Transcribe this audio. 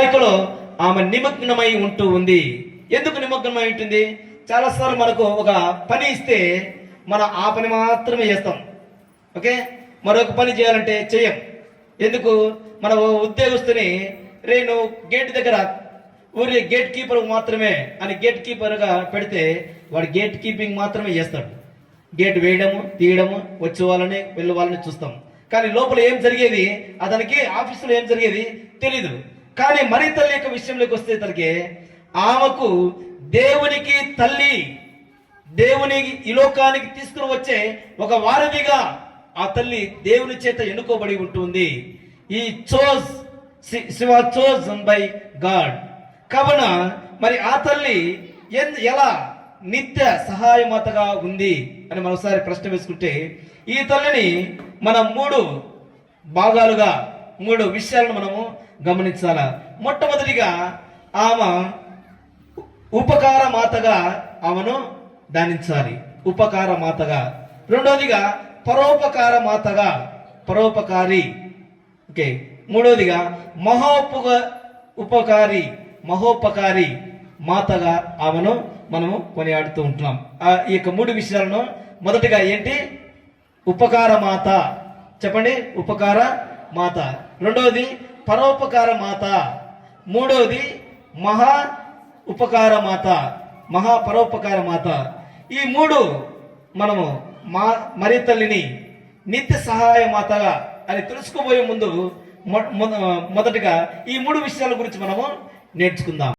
ప్రణాళికలో ఆమె నిమగ్నమై ఉంటూ ఉంది. ఎందుకు నిమగ్నమై ఉంటుంది? చాలాసార్లు మనకు ఒక పని ఇస్తే మనం ఆ పని మాత్రమే చేస్తాం. ఓకే, మరొక పని చేయాలంటే చెయ్యం. ఎందుకు? మన ఉద్యోగస్తుని నువ్వు గేట్ దగ్గర ఊరి గేట్ కీపర్ మాత్రమే అని గేట్ కీపర్గా పెడితే వాడు గేట్ కీపింగ్ మాత్రమే చేస్తాడు. గేట్ వేయడము, తీయడము, వచ్చే వాళ్ళని వెళ్ళే వాళ్ళని చూస్తాం. కానీ లోపల ఏం జరిగేది, అతనికి ఆఫీసులో ఏం జరిగేది తెలీదు. కానీ మరి తల్లి యొక్క విషయంలోకి వస్తే తనకి ఆమెకు దేవునికి తల్లి, దేవుని ఈ లోకానికి తీసుకుని వచ్చే ఒక వారధిగా ఆ తల్లి దేవుని చేత ఎన్నుకోబడి ఉంటుంది. ఈ చోజన్ బై గాడ్. కావున మరి ఆ తల్లి ఎలా నిత్య సహాయమాతగా ఉంది అని మరోసారి ప్రశ్న వేసుకుంటే, ఈ తల్లిని మనం 3 భాగాలుగా 3 విషయాలను మనము గమనించాలా. మొట్టమొదటిగా ఆమె ఉపకార మాతగా ఆమెను ధ్యానించాలి, ఉపకార మాతగా. రెండవదిగా పరోపకార మాతగా, పరోపకారి. ఓకే, మూడవదిగా మహోపకారి మాతగా ఆమెను మనము కొనియాడుతూ ఉంటున్నాం. ఈ యొక్క 3 విషయాలను మొదటిగా ఏంటి? ఉపకార మాత. చెప్పండి, ఉపకార మాత. రెండవది పరోపకార మాత. మూడవది మహా ఉపకార మాత, మహా పరోపకార మాత. ఈ 3 మనము మరి తల్లిని నిత్య సహాయ మాతగా అని తెలుసుకోబోయే ముందు మొదటగా ఈ 3 విషయాల గురించి మనము నేర్చుకుందాం.